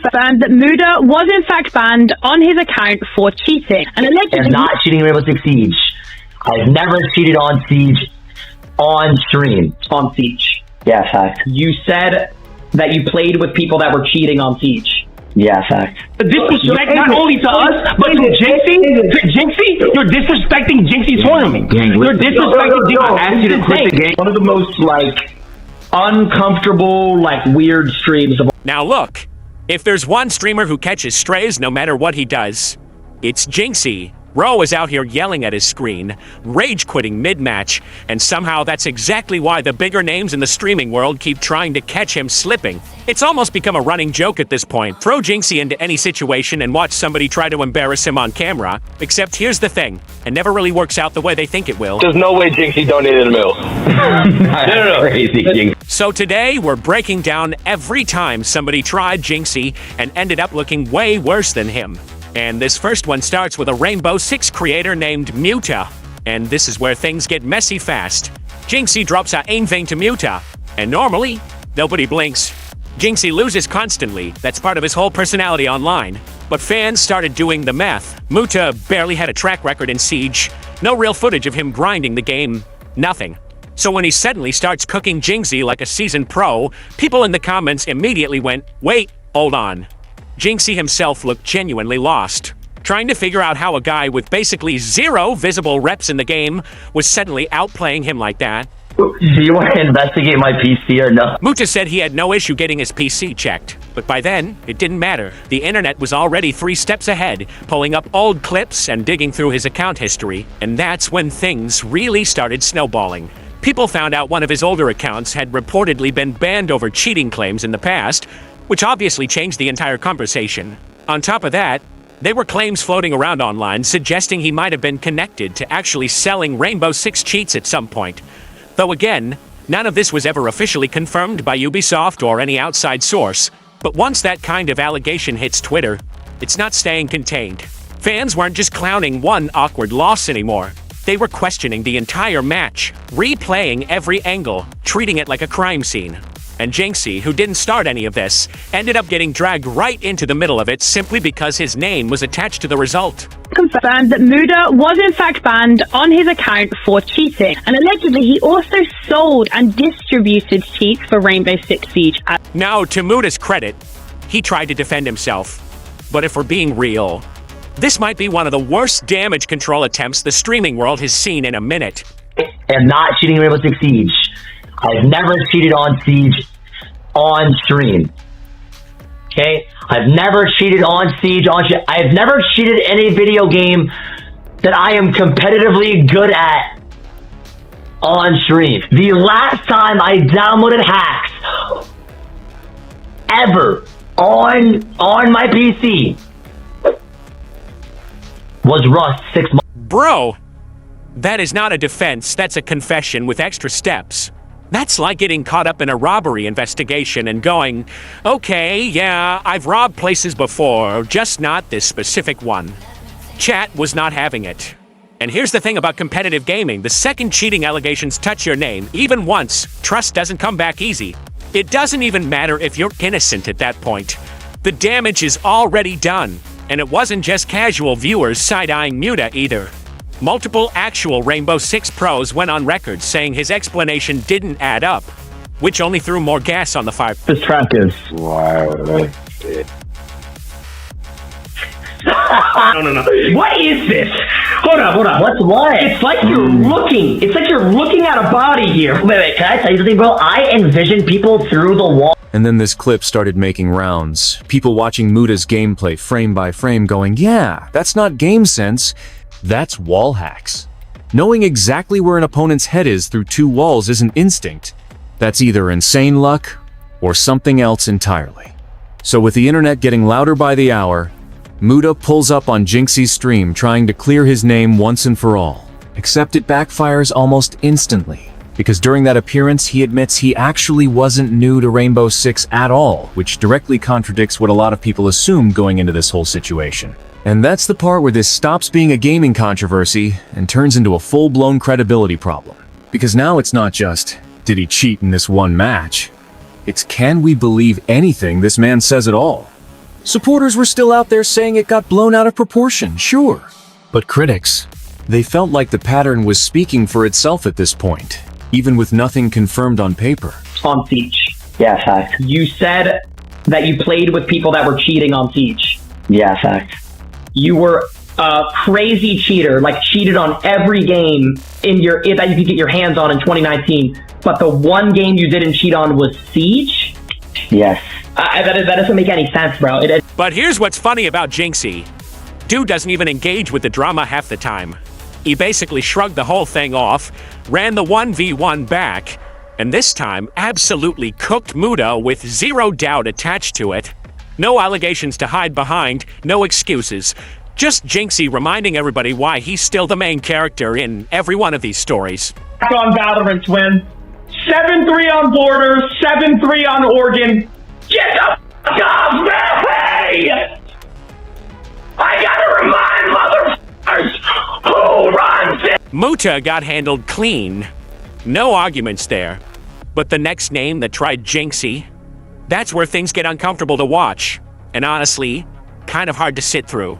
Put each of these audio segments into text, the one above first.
confirmed that Muta was in fact banned on his account for cheating. And allegedly... I'm not cheating in Rainbow Six Siege. I've never cheated on Siege on stream. On Siege. Yeah, fact. You said that you played with people that were cheating on Siege. Yeah, fact. Disrespect not only to us, but to Jynxzi. Jynxzi, you're disrespecting Jynxzi's tournament. You're disrespecting Jynxzi. I asked you to quit the game. One of the most, like, uncomfortable, like, weird streams of all. Now look, if there's one streamer who catches strays no matter what he does, it's Jynxzi. Ro is out here yelling at his screen, rage-quitting mid-match, and somehow that's exactly why the bigger names in the streaming world keep trying to catch him slipping. It's almost become a running joke at this point. Throw Jynxzi into any situation and watch somebody try to embarrass him on camera. Except here's the thing, it never really works out the way they think it will. There's no way Jynxzi donated a mil. No. Crazy. So today, we're breaking down every time somebody tried Jynxzi and ended up looking way worse than him. And this first one starts with a Rainbow Six creator named Muta. And this is where things get messy fast. Jynxzi drops a aim vein to Muta, and normally, nobody blinks. Jynxzi loses constantly, that's part of his whole personality online. But fans started doing the math. Muta barely had a track record in Siege, no real footage of him grinding the game, nothing. So when he suddenly starts cooking Jynxzi like a seasoned pro, people in the comments immediately went, wait, hold on. Jynxzi himself looked genuinely lost, trying to figure out how a guy with basically zero visible reps in the game was suddenly outplaying him like that. Do you want to investigate my PC or no? Muta said he had no issue getting his PC checked, but by then, it didn't matter. The internet was already 3 steps ahead, pulling up old clips and digging through his account history, and that's when things really started snowballing. People found out one of his older accounts had reportedly been banned over cheating claims in the past, which obviously changed the entire conversation. On top of that, there were claims floating around online suggesting he might have been connected to actually selling Rainbow Six cheats at some point. Though again, none of this was ever officially confirmed by Ubisoft or any outside source. But once that kind of allegation hits Twitter, it's not staying contained. Fans weren't just clowning one awkward loss anymore. They were questioning the entire match, replaying every angle, treating it like a crime scene. And Jynxzi, who didn't start any of this, ended up getting dragged right into the middle of it simply because his name was attached to the result. Confirmed that Muta was in fact banned on his account for cheating. And allegedly he also sold and distributed cheats for Rainbow Six Siege. Now, to Muta's credit, he tried to defend himself. But if we're being real, this might be one of the worst damage control attempts the streaming world has seen in a minute. I'm not cheating in Rainbow Six Siege. I've never cheated on Siege on stream. Okay? I've never cheated on Siege on stream. I've never cheated any video game that I am competitively good at on stream. The last time I downloaded hacks ever on my PC was Rust 6 months. Bro, that is not a defense, that's a confession with extra steps. That's like getting caught up in a robbery investigation and going, okay, yeah, I've robbed places before, just not this specific one. Chat was not having it. And here's the thing about competitive gaming, the second cheating allegations touch your name, even once, trust doesn't come back easy. It doesn't even matter if you're innocent at that point. The damage is already done, and it wasn't just casual viewers side-eyeing Muta either. Multiple actual Rainbow Six pros went on record saying his explanation didn't add up, which only threw more gas on the fire. This track is... Wow. No. What is this? Hold on. What's what? It's like you're looking. It's like you're looking at a body here. Wait, can I tell you something, bro? I envision people through the wall. And then this clip started making rounds. People watching Muta's gameplay frame by frame going, yeah, that's not game sense. That's wall hacks. Knowing exactly where an opponent's head is through 2 walls isn't instinct. That's either insane luck or something else entirely. So with the internet getting louder by the hour, Muta pulls up on Jynxzi's stream trying to clear his name once and for all. Except it backfires almost instantly, because during that appearance he admits he actually wasn't new to Rainbow Six at all, which directly contradicts what a lot of people assumed going into this whole situation. And that's the part where this stops being a gaming controversy and turns into a full-blown credibility problem. Because now it's not just, did he cheat in this one match? It's, can we believe anything this man says at all? Supporters were still out there saying it got blown out of proportion, sure. But critics, they felt like the pattern was speaking for itself at this point, even with nothing confirmed on paper. On Siege. Yeah, fact. You said that you played with people that were cheating on Siege. Yeah, fact. You were a crazy cheater, like cheated on every game that you could get your hands on in 2019. But the one game you didn't cheat on was Siege? Yes. That doesn't make any sense, bro. But here's what's funny about Jynxzi. Dude doesn't even engage with the drama half the time. He basically shrugged the whole thing off, ran the 1v1 back, and this time absolutely cooked Muta with zero doubt attached to it. No allegations to hide behind, no excuses. Just Jynxzi reminding everybody why he's still the main character in every one of these stories. On Valorant, twin. 7-3 on Borders, 7-3 on Oregon. Get the f*** off me! I gotta remind motherfuckers who runs it! Muta got handled clean. No arguments there. But the next name that tried Jynxzi, that's where things get uncomfortable to watch. And honestly, kind of hard to sit through.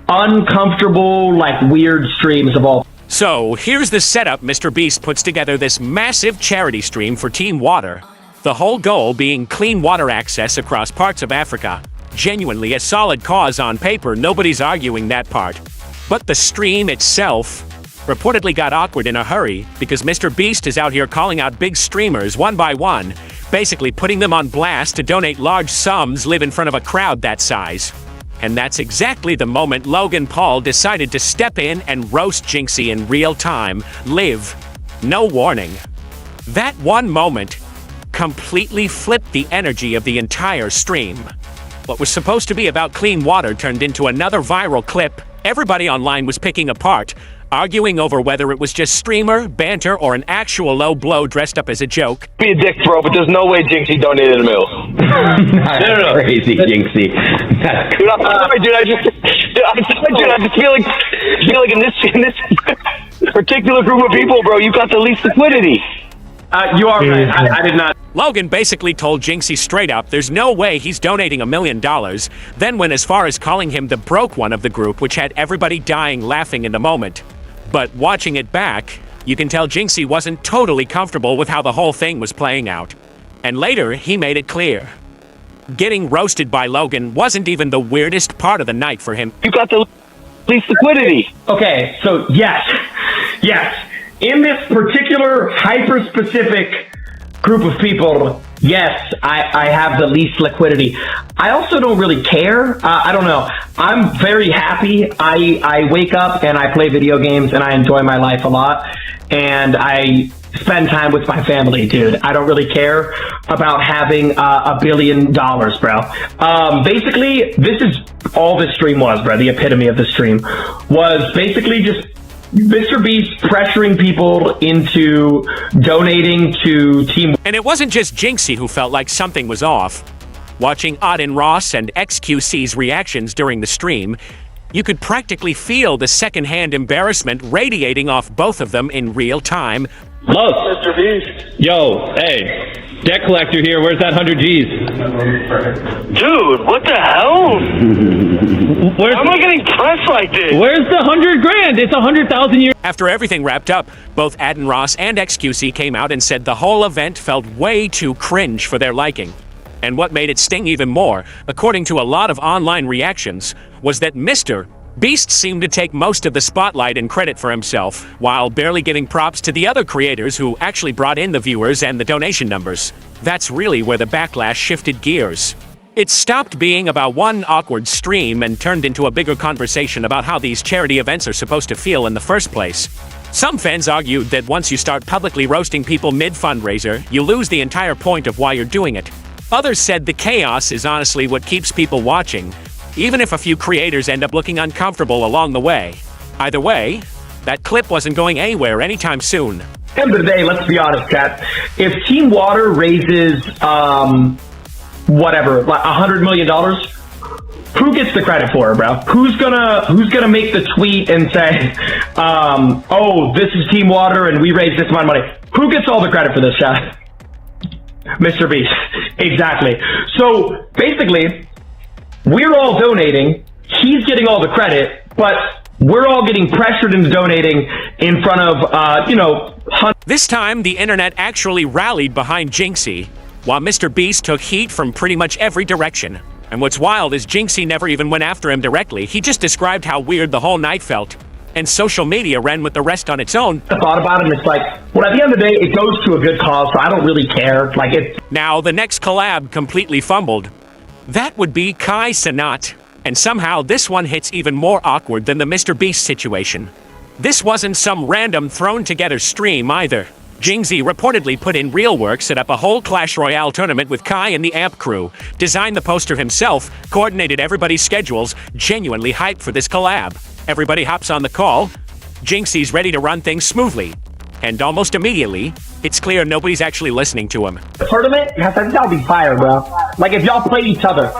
Uncomfortable, like weird streams of all. So, here's the setup MrBeast puts together this massive charity stream for Team Water. The whole goal being clean water access across parts of Africa. Genuinely a solid cause on paper, nobody's arguing that part. But the stream itself reportedly got awkward in a hurry because MrBeast is out here calling out big streamers one by one, basically putting them on blast to donate large sums live in front of a crowd that size. And that's exactly the moment Logan Paul decided to step in and roast Jynxzi in real time, live. No warning. That one moment completely flipped the energy of the entire stream. What was supposed to be about clean water turned into another viral clip everybody online was picking apart, arguing over whether it was just streamer, banter, or an actual low blow dressed up as a joke. Be a dick, bro, but there's no way Jynxzi donated $1 million. That's crazy, Jynxzi. Dude, I'm sorry, dude. I just feel like in this particular group of people, bro, you got the least liquidity. You are right. I did not. Logan basically told Jynxzi straight up there's no way he's donating $1 million, then went as far as calling him the broke one of the group, which had everybody dying laughing in the moment. But watching it back, you can tell Jynxzi wasn't totally comfortable with how the whole thing was playing out. And later, he made it clear. Getting roasted by Logan wasn't even the weirdest part of the night for him. You got the least liquidity. Okay, so yes. In this particular hyper-specific group of people, yes, I have the least liquidity. I also don't really care. I don't know. I'm very happy. I wake up and I play video games and I enjoy my life a lot. And I spend time with my family, dude. I don't really care about having $1 billion, bro. Basically, this is all this stream was, bro. The epitome of the stream was basically just MrBeast pressuring people into donating to Team. And it wasn't just Jynxzi who felt like something was off. Watching Auden Ross and XQC's reactions during the stream, you could practically feel the secondhand embarrassment radiating off both of them in real time. Look, yo, hey, debt collector here. Where's that 100 G's? Dude, what the hell? How am I getting pressed like this? Where's the 100 grand? It's 100,000 years. After everything wrapped up, both Auden Ross and XQC came out and said the whole event felt way too cringe for their liking. And what made it sting even more, according to a lot of online reactions, was that MrBeast seemed to take most of the spotlight and credit for himself, while barely giving props to the other creators who actually brought in the viewers and the donation numbers. That's really where the backlash shifted gears. It stopped being about one awkward stream and turned into a bigger conversation about how these charity events are supposed to feel in the first place. Some fans argued that once you start publicly roasting people mid-fundraiser, you lose the entire point of why you're doing it. Others said the chaos is honestly what keeps people watching, even if a few creators end up looking uncomfortable along the way. Either way, that clip wasn't going anywhere anytime soon. End of the day, let's be honest, chat. If Team Water raises, whatever, like $100 million, who gets the credit for it, bro? Who's gonna make the tweet and say, oh, this is Team Water and we raised this amount of money? Who gets all the credit for this, chat? MrBeast. Exactly. So basically, we're all donating. He's getting all the credit, but we're all getting pressured into donating in front of, hundreds. This time, the internet actually rallied behind Jynxzi, while MrBeast took heat from pretty much every direction. And what's wild is Jynxzi never even went after him directly. He just described how weird the whole night felt. And social media ran with the rest on its own. I thought about it, and it's like, well, at the end of the day, it goes to a good cause, so I don't really care. Like, it's... Now, the next collab completely fumbled. That would be Kai Cenat. And somehow, this one hits even more awkward than the MrBeast situation. This wasn't some random thrown-together stream, either. Jynxzi reportedly put in real work, set up a whole Clash Royale tournament with Kai and the AMP crew, designed the poster himself, coordinated everybody's schedules, genuinely hyped for this collab. Everybody hops on the call. Jynxzi's ready to run things smoothly. And almost immediately, it's clear nobody's actually listening to him. Tournament? That'll be fire, bro. Like, if y'all play each other.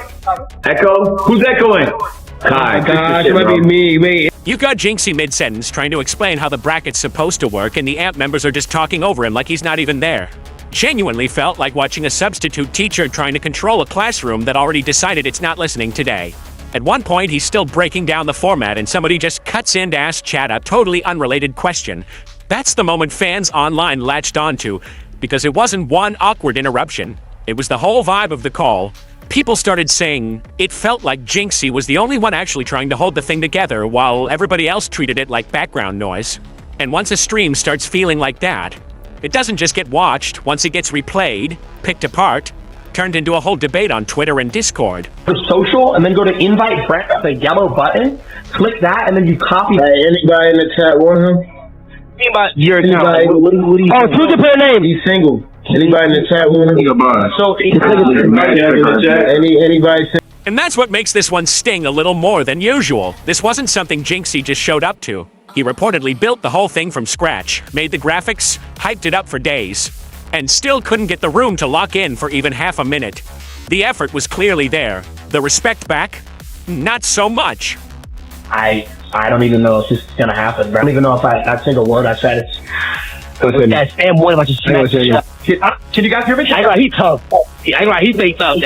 Echo? Who's echoing? Kai. Gosh, it might be me. You've got Jynxzi mid-sentence trying to explain how the bracket's supposed to work, and the AMP members are just talking over him like he's not even there. Genuinely felt like watching a substitute teacher trying to control a classroom that already decided it's not listening today. At one point, he's still breaking down the format, and somebody just cuts in to ask chat a totally unrelated question. That's the moment fans online latched onto, because it wasn't one awkward interruption. It was the whole vibe of the call. People started saying it felt like Jynxzi was the only one actually trying to hold the thing together, while everybody else treated it like background noise. And once a stream starts feeling like that, it doesn't just get watched. Once it gets replayed, picked apart, turned into a whole debate on Twitter and Discord. Go to social, and then go to invite friend, the yellow button, click that, and then you copy. Anybody in the chat want him? Your Anybody? what do you choose to put a name. He's single. Anybody in the chat want him? So, Anybody? And that's what makes this one sting a little more than usual. This wasn't something Jynxzi just showed up to. He reportedly built the whole thing from scratch, made the graphics, hyped it up for days, and still couldn't get the room to lock in for even half a minute. The effort was clearly there. The respect back? Not so much. I don't even know if this is gonna happen, bro. I don't even know if that single word I said it's... Yeah, Sam one about to Can you guys hear me? He tough. He think tough.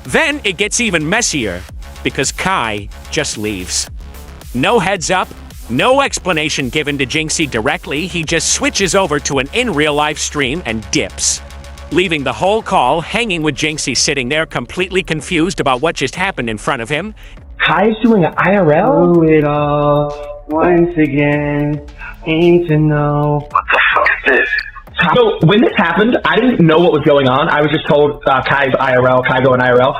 Then it gets even messier, because Kai just leaves. No heads up, no explanation given to Jynxzi directly, he just switches over to an in-real-life stream and dips, leaving the whole call hanging with Jynxzi sitting there completely confused about what just happened in front of him. Kai's doing an IRL? Do it all once again. Need to know. So when this happened, I didn't know what was going on. I was just told Kai's IRL, Kai going IRL.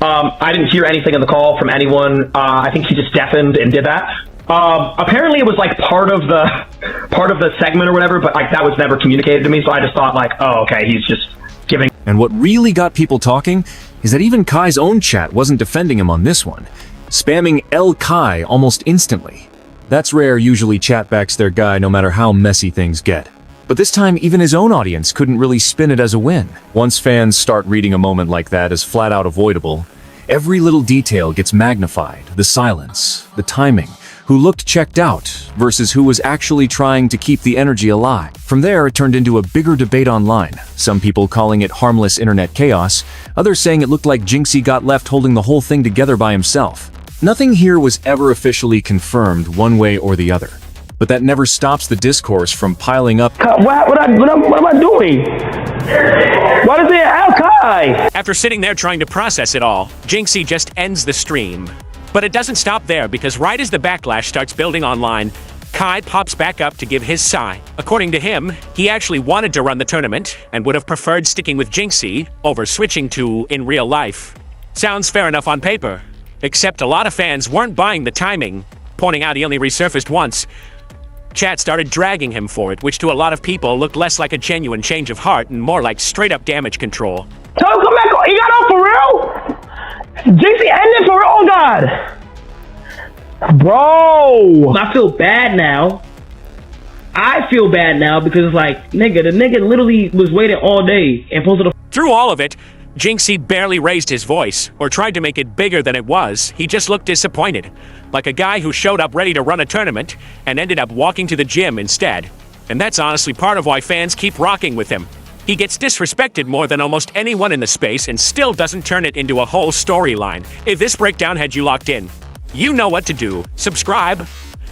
I didn't hear anything in the call from anyone. I think he just deafened and did that. Apparently it was like part of the segment or whatever, but like that was never communicated to me. So I just thought like, oh, okay, he's just giving. And what really got people talking is that even Kai's own chat wasn't defending him on this one, spamming El Kai almost instantly. That's rare. Usually chat backs their guy no matter how messy things get. But this time, even his own audience couldn't really spin it as a win. Once fans start reading a moment like that as flat-out avoidable, every little detail gets magnified. The silence, the timing, who looked checked out versus who was actually trying to keep the energy alive. From there, it turned into a bigger debate online, some people calling it harmless internet chaos, others saying it looked like Jynxzi got left holding the whole thing together by himself. Nothing here was ever officially confirmed one way or the other, but that never stops the discourse from piling up. What am I doing? What is it, Al Kai? After sitting there trying to process it all, Jynxzi just ends the stream. But it doesn't stop there, because right as the backlash starts building online, Kai pops back up to give his side. According to him, he actually wanted to run the tournament and would have preferred sticking with Jynxzi over switching to in real life. Sounds fair enough on paper, except a lot of fans weren't buying the timing, pointing out he only resurfaced once. Chat started dragging him for it, which to a lot of people looked less like a genuine change of heart and more like straight-up damage control. Tell him come back on. He got on for real? Jynxzi ended for real? Oh, God. Bro. I feel bad now. I feel bad now because it's like, the nigga literally was waiting all day and posted a... Through all of it, Jynxzi barely raised his voice or tried to make it bigger than it was. He just looked disappointed, like a guy who showed up ready to run a tournament and ended up walking to the gym instead. And that's honestly part of why fans keep rocking with him. He gets disrespected more than almost anyone in the space and still doesn't turn it into a whole storyline. If this breakdown had you locked in, you know what to do. Subscribe,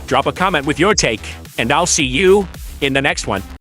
drop a comment with your take, and I'll see you in the next one.